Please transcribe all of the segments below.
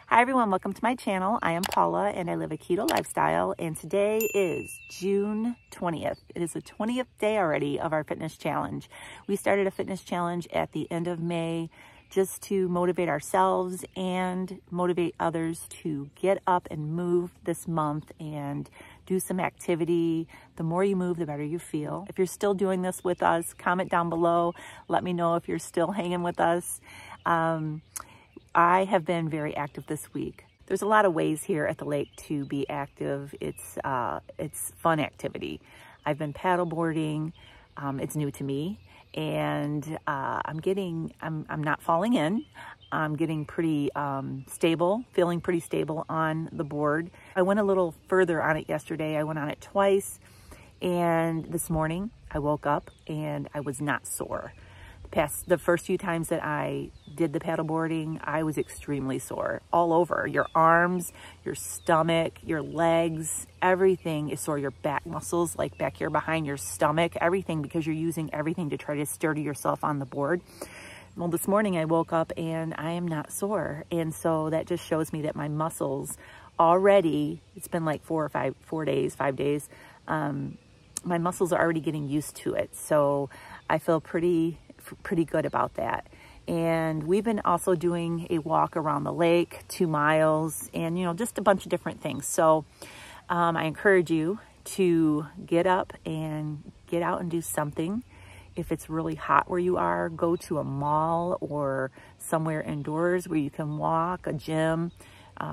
Hi everyone, welcome to my channel. I am Paula and I live a keto lifestyle, and today is June 20th. It is the 20th day already of our fitness challenge. We started a fitness challenge at the end of May just to motivate ourselves and motivate others to get up and move this month and do some activity. The more you move, the better you feel. If you're still doing this with us, comment down below. Let me know if you're still hanging with us. I have been very active this week. There's a lot of ways here at the lake to be active. It's fun activity. I've been paddleboarding. It's new to me, and I'm not falling in. I'm getting pretty stable, feeling pretty stable on the board. I went a little further on it yesterday. I went on it twice, and this morning I woke up and I was not sore. The first few times that I did the paddleboarding, I was extremely sore all over. Your arms, your stomach, your legs, everything is sore. Your back muscles, like back here behind your stomach, everything, because you're using everything to try to sturdy yourself on the board. Well, this morning I woke up and I am not sore. And so that just shows me that my muscles already, it's been like 5 days, my muscles are already getting used to it. So I feel pretty good about that. And we've been also doing a walk around the lake, 2 miles, and just a bunch of different things. So I encourage you to get up and get out and do something. If it's really hot where you are, go to a mall or somewhere indoors where you can walk, a gym,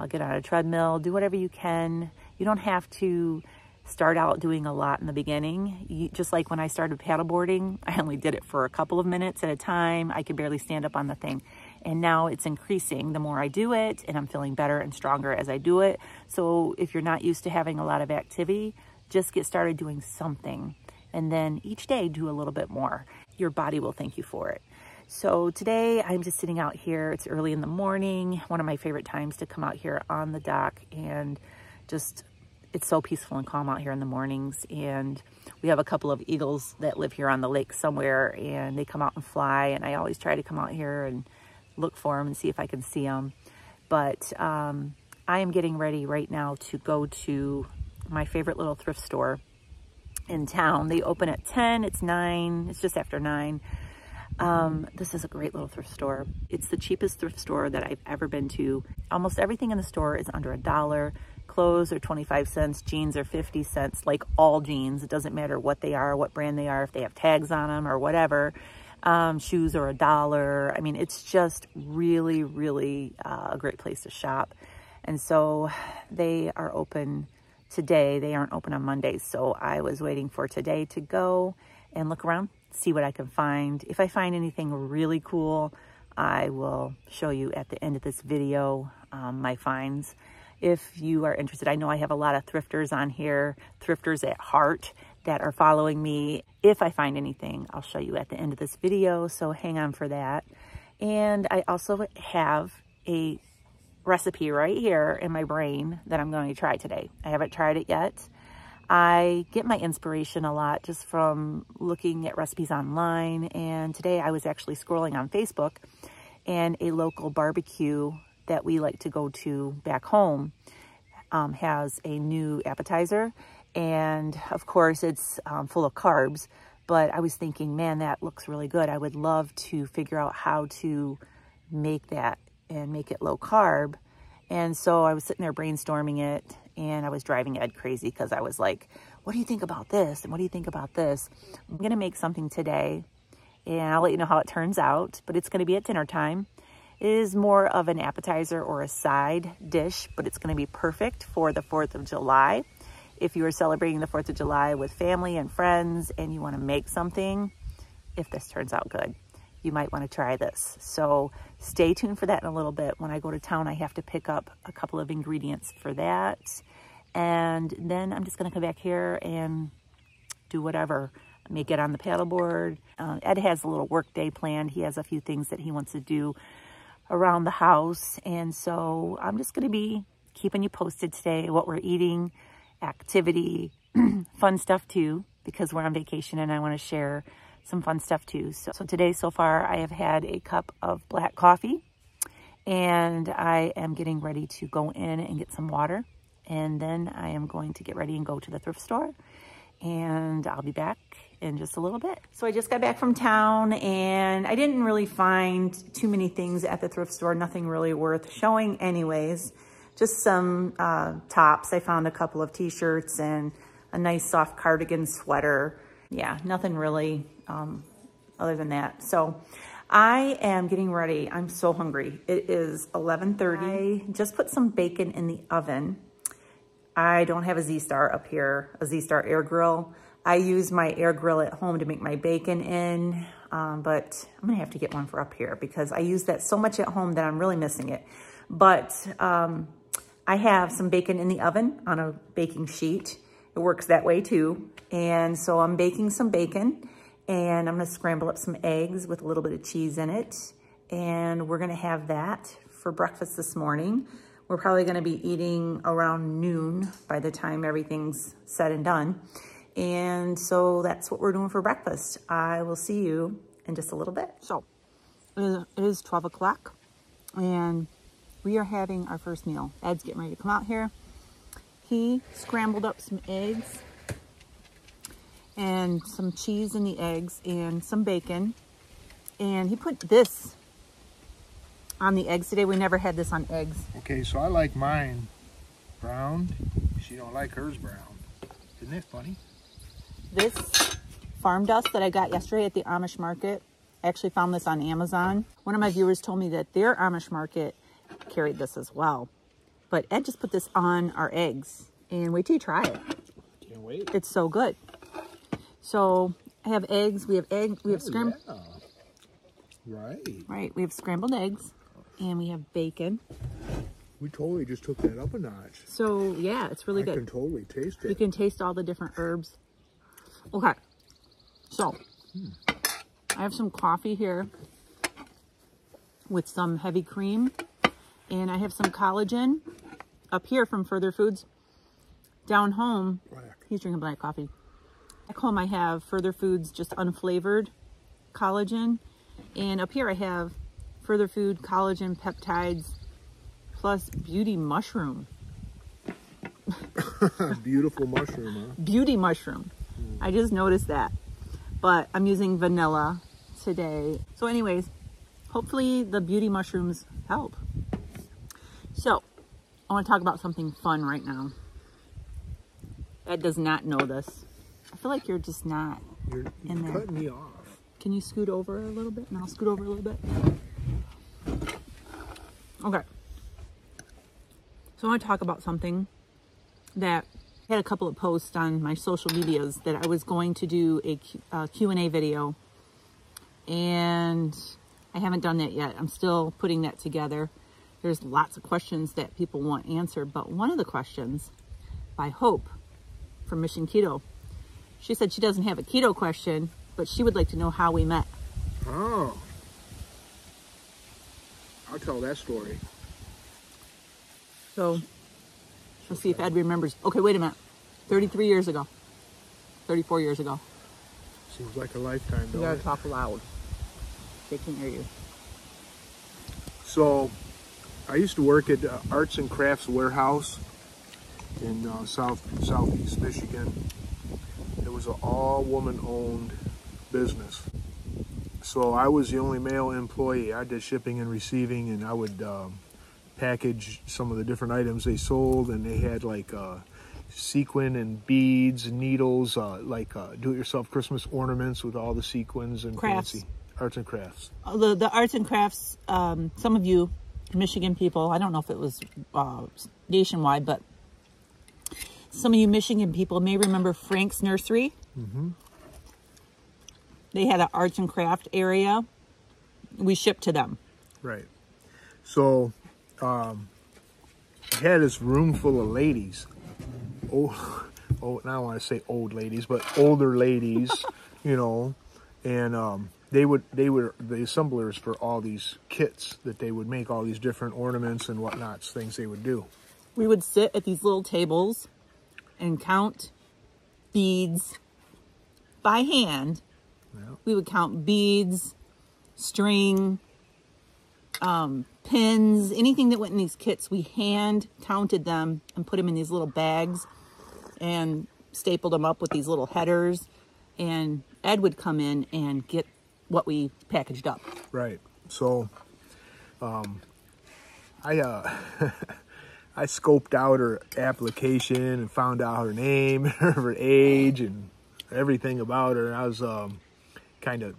get on a treadmill, do whatever you can. You don't have to start out doing a lot in the beginning. Just like when I started paddleboarding, I only did it for a couple of minutes at a time. I could barely stand up on the thing. And now it's increasing the more I do it, and I'm feeling better and stronger as I do it. So if you're not used to having a lot of activity, just get started doing something. And then each day do a little bit more. Your body will thank you for it. So today I'm just sitting out here. It's early in the morning, one of my favorite times to come out here on the dock, and it's so peaceful and calm out here in the mornings. And we have a couple of eagles that live here on the lake somewhere, and they come out and fly. And I always try to come out here and look for them and see if I can see them. But I am getting ready right now to go to my favorite little thrift store in town. They open at 10, it's 9, it's just after 9. This is a great little thrift store. It's the cheapest thrift store that I've ever been to. Almost everything in the store is under $1. Clothes are 25 cents, jeans are 50 cents, like all jeans. It doesn't matter what they are, what brand they are, if they have tags on them or whatever. Shoes are $1. I mean, it's just really, really a great place to shop. And so they are open today. They aren't open on Mondays. So I was waiting for today to go and look around, see what I can find. If I find anything really cool, I will show you at the end of this video my finds. If you are interested, I know I have a lot of thrifters on here, thrifters at heart, that are following me. If I find anything, I'll show you at the end of this video, so hang on for that. And I also have a recipe right here in my brain that I'm going to try today. I haven't tried it yet. I get my inspiration a lot just from looking at recipes online, and today I was actually scrolling on Facebook, and a local barbecue that we like to go to back home has a new appetizer, and of course it's full of carbs, but I was thinking, man, that looks really good. I would love to figure out how to make that and make it low carb. And so I was sitting there brainstorming it, and I was driving Ed crazy because I was like, what do you think about this? And what do you think about this? I'm gonna make something today, and I'll let you know how it turns out, but it's gonna be at dinner time. It is more of an appetizer or a side dish, but it's going to be perfect for the 4th of July. If you are celebrating the 4th of July with family and friends and you want to make something, if this turns out good, you might want to try this. So stay tuned for that in a little bit. When I go to town, I have to pick up a couple of ingredients for that. And then I'm just going to come back here and do whatever. I may get on the paddleboard. Ed has a little work day planned. He has a few things that he wants to do around the house, and so I'm just going to be keeping you posted today, what we're eating, activity, fun stuff too, because we're on vacation and I want to share some fun stuff too. So today so far I have had a cup of black coffee and I am getting ready to go in and get some water. And then I am going to get ready and go to the thrift store, and I'll be back in just a little bit. So I just got back from town, and I didn't really find too many things at the thrift store, nothing really worth showing anyways. Just some tops. I found a couple of t-shirts and a nice soft cardigan sweater. Yeah, nothing really other than that. So I am getting ready. I'm so hungry. It is 11:30. I just put some bacon in the oven. I don't have a Z-Star up here, a Z-Star air grill. I use my air grill at home to make my bacon in, but I'm gonna have to get one for up here because I use that so much at home that I'm really missing it. But I have some bacon in the oven on a baking sheet. It works that way too. And so I'm baking some bacon, and I'm gonna scramble up some eggs with a little bit of cheese in it. And we're gonna have that for breakfast this morning. We're probably gonna be eating around noon by the time everything's said and done. And so that's what we're doing for breakfast. I will see you in just a little bit. So it is 12 o'clock and we are having our first meal. Ed's getting ready to come out here. He scrambled up some eggs and some cheese in the eggs and some bacon. And he put this on the eggs today. We never had this on eggs. Okay, so I like mine brown. She don't like hers brown. Isn't that funny? This farm dust that I got yesterday at the Amish market, I actually found this on Amazon. One of my viewers told me that their Amish market carried this as well. But Ed just put this on our eggs, and wait till you try it. Can't wait. It's so good. So I have eggs. We have scrambled. Yeah. Right. We have scrambled eggs, and we have bacon. We totally just took that up a notch. So yeah, it's really good. I can totally taste it. You can taste all the different herbs. Okay. So I have some coffee here with some heavy cream, and I have some collagen up here from Further Foods. Down home, he's drinking black coffee. Back home I have Further Foods just unflavored collagen, and up here I have Further Food collagen peptides plus beauty mushroom. Beautiful mushroom, huh? Beauty mushroom. I just noticed that, but I'm using vanilla today. So anyways, hopefully the beauty mushrooms help. So I want to talk about something fun right now. Ed does not know this. I feel like you're just not You're in there. cutting me off. Can you scoot over a little bit? And I'll scoot over a little bit. Okay. So I want to talk about something that I had a couple of posts on my social medias that I was going to do a Q&A video, and I haven't done that yet. I'm still putting that together. There's lots of questions that people want answered, but one of the questions by Hope from Mission Keto, she said she doesn't have a keto question, but she would like to know how we met. Oh. I'll tell that story. So let's see if Ed remembers. Okay, wait a minute. 33 years ago. 34 years ago. Seems like a lifetime, You though. gotta talk loud. They can hear you. So, I used to work at Arts and Crafts Warehouse in southeast Michigan. It was an all-woman-owned business. So I was the only male employee. I did shipping and receiving, and I would package some of the different items they sold, and they had like sequin and beads, needles, do-it-yourself Christmas ornaments with all the sequins and Crafts. fancy arts and crafts. The arts and crafts, some of you Michigan people, I don't know if it was nationwide, but some of you Michigan people may remember Frank's Nursery. Mm-hmm. They had an arts and craft area. We shipped to them. Right. So, I had this room full of ladies. Oh, now I want to say old ladies, but older ladies, you know, and they were the assemblers for all these kits that they would make, all these different ornaments and whatnots, things they would do. We would sit at these little tables and count beads by hand. Yeah. We would count beads, string, pins, anything that went in these kits. We hand counted them and put them in these little bags and stapled them up with these little headers. And Ed would come in and get what we packaged up. Right. So, I scoped out her application and found out her name, her age, and everything about her. I was kind of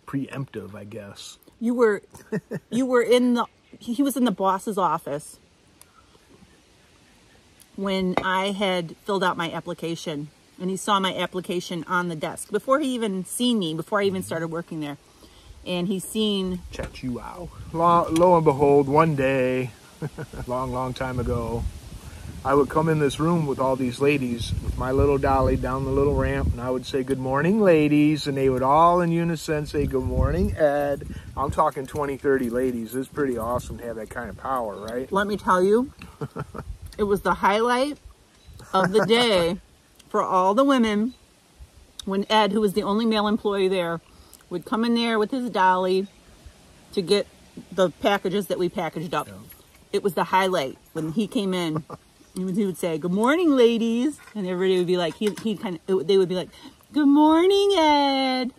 preemptive, I guess. You were in the, he was in the boss's office when I had filled out my application, and he saw my application on the desk before he even seen me, before I even started working there. And he's seen... Check you out. Lo and behold, one day, long time ago, I would come in this room with all these ladies with my little dolly down the little ramp, and I would say, "Good morning, ladies," and they would all in unison say, "Good morning, Ed." I'm talking 20, 30 ladies. It's pretty awesome to have that kind of power, right? Let me tell you, it was the highlight of the day for all the women when Ed, who was the only male employee there, would come in there with his dolly to get the packages that we packaged up. Yeah. It was the highlight when he came in. And he would say, "Good morning, ladies," and everybody would be like, they would be like, "Good morning, Ed."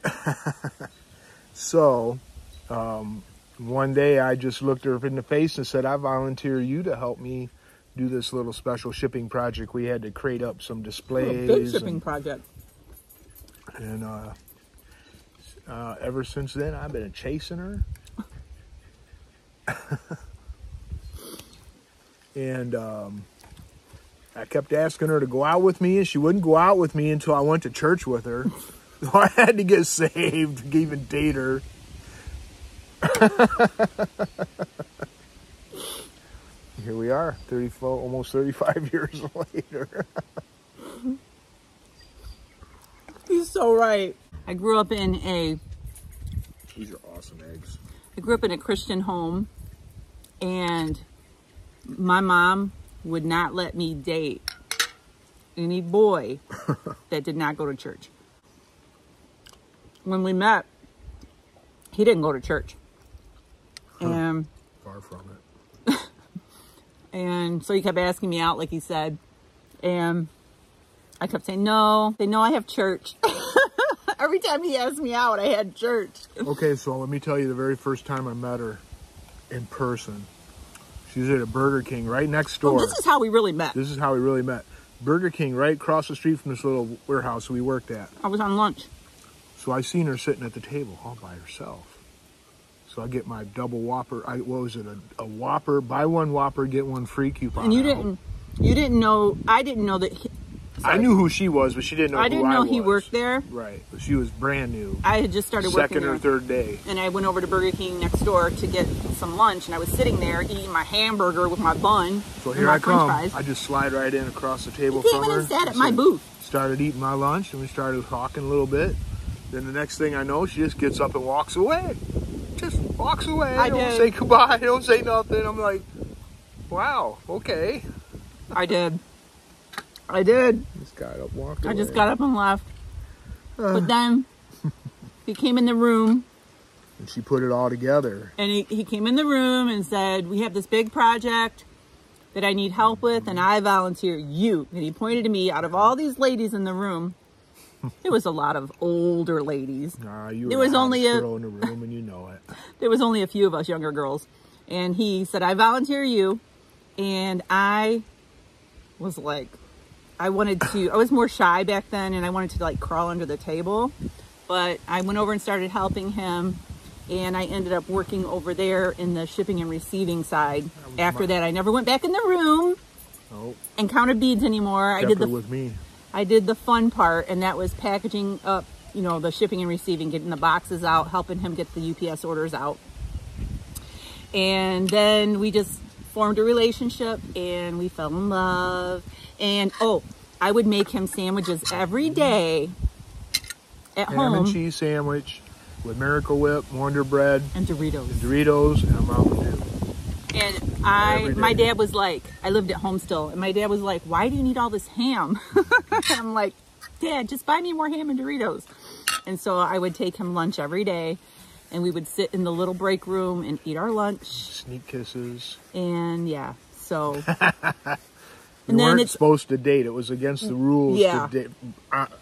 So, one day I just looked her in the face and said, "I volunteer you to help me do this little special shipping project." We had to crate up some displays. Big shipping project. And ever since then, I've been chasing her. And I kept asking her to go out with me, and she wouldn't go out with me until I went to church with her. So I had to get saved to even date her. Here we are, 34, almost 35 years later. He's so right. I grew up in a... These are awesome eggs. I grew up in a Christian home, and my mom would not let me date any boy that did not go to church. When we met, he didn't go to church. And far from it. And so he kept asking me out, like he said. And I kept saying, "No, they know I have church." Every time he asked me out, I had church. Okay, so let me tell you the very first time I met her in person. She was at a Burger King right next door. Oh, this is how we really met. This is how we really met. Burger King right across the street from this little warehouse we worked at. I was on lunch. So I seen her sitting at the table all by herself. So I get my double Whopper. What was it? A Whopper. Buy one Whopper, get one free coupon. And you didn't know. I didn't know that. I knew who she was, but she didn't know who I was. I didn't know he worked there. Right. But she was brand new. I had just started working there. Second or third day. And I went over to Burger King next door to get some lunch, and I was sitting there eating my hamburger with my bun. So here I come. I just slide right in across the table from her. He came in and sat at my booth. Started eating my lunch, and we started talking a little bit. Then the next thing I know, she just gets up and walks away. Just walks away. I don't say goodbye. Don't say nothing. I'm like, wow, okay. I did. Just got up, walked away. I just got up and left. But then he came in the room. And she put it all together. And he came in the room and said, "We have this big project that I need help with, and I volunteer you." And he pointed to me. Out of all these ladies in the room, there was a lot of older ladies. Nah, you were the hottest girl in the room, and you know it. There was only a few of us younger girls. And he said, "I volunteer you." And I was like, I was more shy back then, and I wanted to like crawl under the table. But I went over and started helping him, and I ended up working over there in the shipping and receiving side. After that, I never went back in the room and counted beads anymore. I did the fun part, and that was packaging up, the shipping and receiving, getting the boxes out, helping him get the UPS orders out. And then we just formed a relationship, and we fell in love. And I would make him sandwiches every day at home. Ham and cheese sandwich with Miracle Whip, Wonder Bread, and Doritos. And a Mountain Dew. And my dad was like, I lived at home still, and my dad was like, "Why do you need all this ham?" And I'm like, "Dad, just buy me more ham and Doritos." And so I would take him lunch every day, And we would sit in the little break room and eat our lunch. Sneak kisses. And yeah, so. We weren't supposed to date. It was against the rules yeah. to date.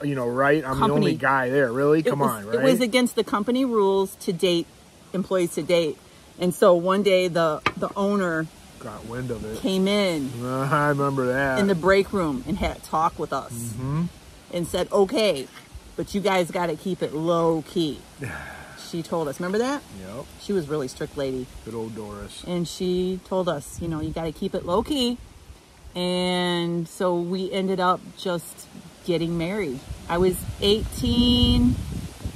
You know, right? I'm the only guy there. Really? Come on, right? It was against the company rules to date, employees to date. And so one day the owner got wind of it. Came in. I remember that. In the break room and had a talk with us. Mm-hmm. And said, okay, but you guys got to keep it low key. She told us. Remember that? Yep. She was a really strict lady. Good old Doris. And she told us, you know, you got to keep it low key. And so we ended up just getting married. I was 18,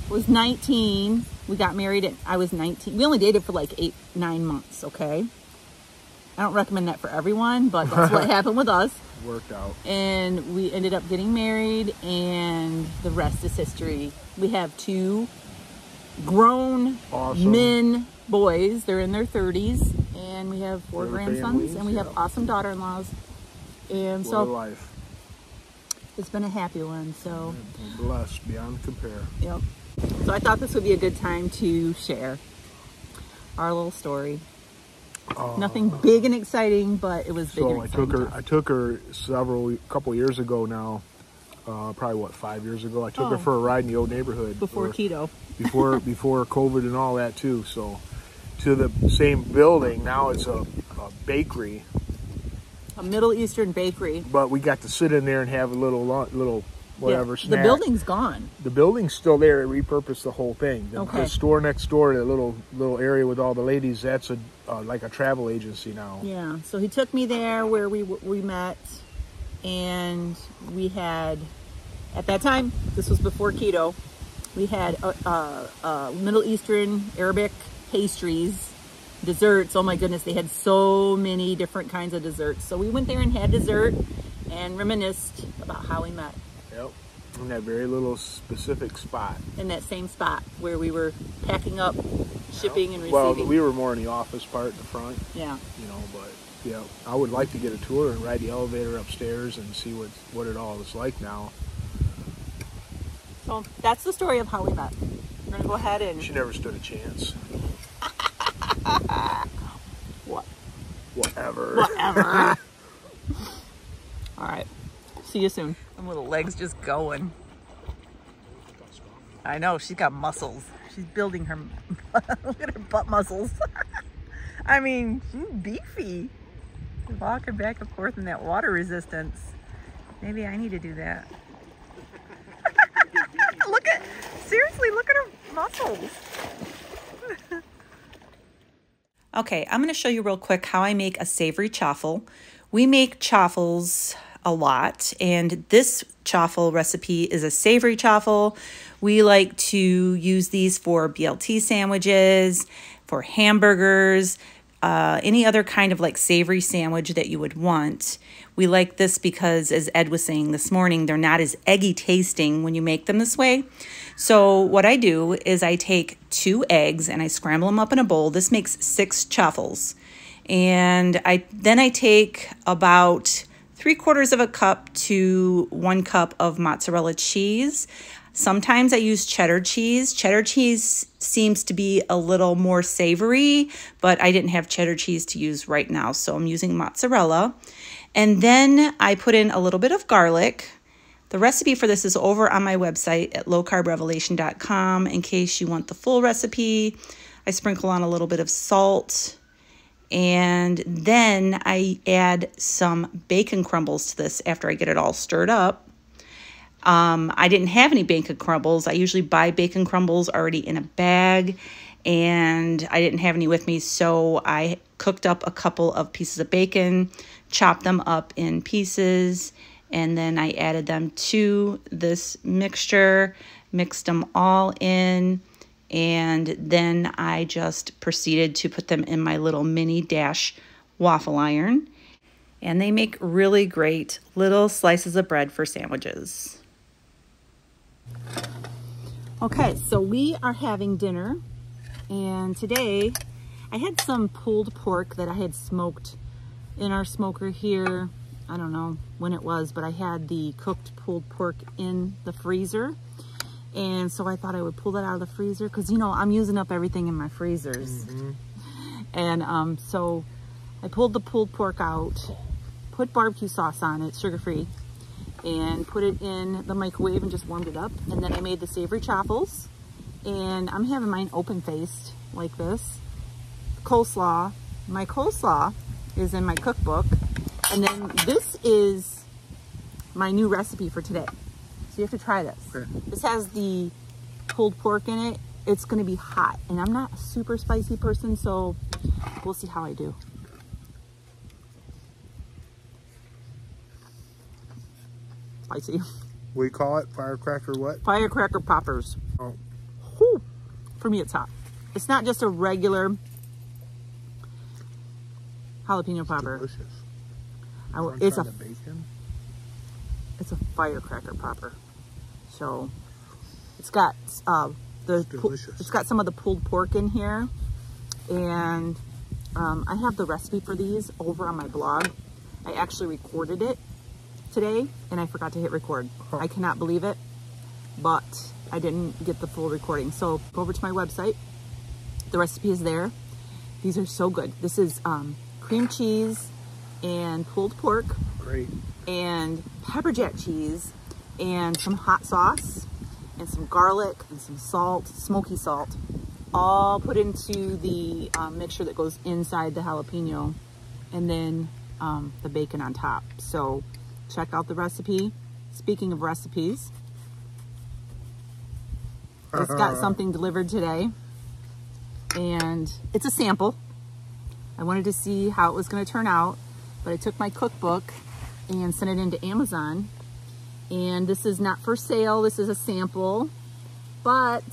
was 19. We got married I was 19. We only dated for like 8-9 months, okay? I don't recommend that for everyone, but that's what happened with us. Worked out. And we ended up getting married, and the rest is history. We have 2 grown men, boys. They're in their 30s, and we have 4 grandsons, and we have awesome daughter-in-laws. And so life. It's been a happy one. So blessed beyond compare. Yep. So I thought this would be a good time to share our little story. Nothing big and exciting, but it was big and exciting. I took her couple years ago now, probably 5 years ago. I took her for a ride in the old neighborhood. Before keto. Before COVID and all that too. So to the same building, now it's a bakery. A Middle Eastern bakery. But we got to sit in there and have a little whatever snack. The building's gone. The building's still there. They repurposed the whole thing. The store next door, the little area with all the ladies, that's like a travel agency now. Yeah. So he took me there where we met, and we had, at that time, this was before keto, we had Middle Eastern Arabic pastries, desserts. Oh my goodness, they had so many different kinds of desserts. So we went there and had dessert and reminisced about how we met. Yep. In that very little specific spot. In that same spot where we were packing up, shipping and receiving. Well, we were more in the office part in the front. Yeah. You know, but yeah, I would like to get a tour and ride the elevator upstairs and see what it all is like now. So that's the story of how we met. We're gonna go ahead and. She never stood a chance. Whatever. All right. See you soon. Them little legs just going. I know, she's got muscles. She's building her, look at her butt muscles. I mean, she's beefy. She's walking back and forth in that water resistance. Maybe I need to do that. Seriously, look at her muscles. Okay, I'm going to show you real quick how I make a savory chaffle. We make chaffles a lot, and this chaffle recipe is a savory chaffle. We like to use these for BLT sandwiches, for hamburgers, any other kind of like savory sandwich that you would want. We like this because, as Ed was saying this morning, they're not as eggy tasting when you make them this way. So what I do is I take 2 eggs and I scramble them up in a bowl. This makes 6 chaffles. And then I take about 3/4 cup to 1 cup of mozzarella cheese. Sometimes I use cheddar cheese. Cheddar cheese seems to be a little more savory, but I didn't have cheddar cheese to use right now, so I'm using mozzarella. And then I put in a little bit of garlic. The recipe for this is over on my website at lowcarbrevelation.com in case you want the full recipe. I sprinkle on a little bit of salt. And then I add some bacon crumbles to this after I get it all stirred up. I didn't have any bacon crumbles. I usually buy bacon crumbles already in a bag, and I didn't have any with me, so I cooked up a couple of pieces of bacon, chopped them up in pieces, and then I added them to this mixture, mixed them all in, and then I just proceeded to put them in my little mini dash waffle iron. And they make really great little slices of bread for sandwiches. Okay, so we are having dinner, and today I had some pulled pork that I had smoked in our smoker here. I don't know when it was, but I had the cooked pulled pork in the freezer. And so I thought I would pull that out of the freezer because, you know, I'm using up everything in my freezers. And so I pulled the pulled pork out, put barbecue sauce on it, sugar-free, and put it in the microwave and just warmed it up. And then I made the savory chaffles, and I'm having mine open-faced like this. Coleslaw. My coleslaw is in my cookbook. And then this is my new recipe for today. So you have to try this. Okay. This has the pulled pork in it. It's gonna be hot, and I'm not a super spicy person, so we'll see how I do. Spicy. We call it firecracker what? Firecracker poppers. Oh. Whew. For me, it's hot. It's not just a regular jalapeno popper. Delicious. It's a bacon. It's a firecracker popper. So it's got it's got some of the pulled pork in here, and I have the recipe for these over on my blog. I actually recorded it today and I forgot to hit record. I cannot believe it, but I didn't get the full recording. So go over to my website. The recipe is there. These are so good. This is cream cheese and pulled pork. Great. And pepper jack cheese and some hot sauce and some garlic and some salt, smoky salt, all put into the mixture that goes inside the jalapeno, and then the bacon on top. So check out the recipe. Speaking of recipes, just got something delivered today, and it's a sample. I wanted to see how it was going to turn out, but I took my cookbook and sent it into Amazon. And this is not for sale, this is a sample, but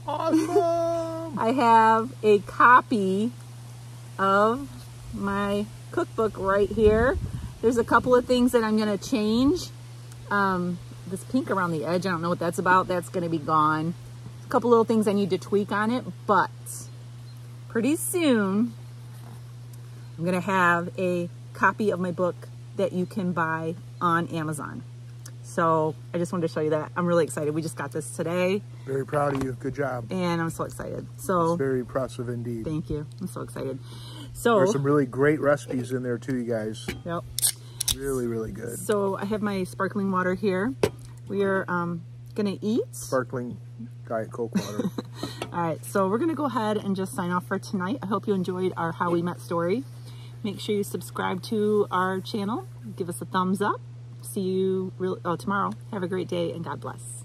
awesome! I have a copy of my cookbook right here. There's a couple of things that I'm gonna change. This pink around the edge, I don't know what that's about, that's gonna be gone. A couple little things I need to tweak on it, but pretty soon I'm gonna have a copy of my book that you can buy on Amazon. So I just wanted to show you that. I'm really excited. We just got this today. Very proud of you. Good job. And I'm so excited. So it's very impressive indeed. Thank you. I'm so excited. So there's some really great recipes in there too, you guys. Yep. Really, really good. So I have my sparkling water here. We are gonna eat. Sparkling Diet Coke water. All right, so we're gonna go ahead and just sign off for tonight. I hope you enjoyed our How We Met story. Make sure you subscribe to our channel. Give us a thumbs up. See you tomorrow. Have a great day and God bless.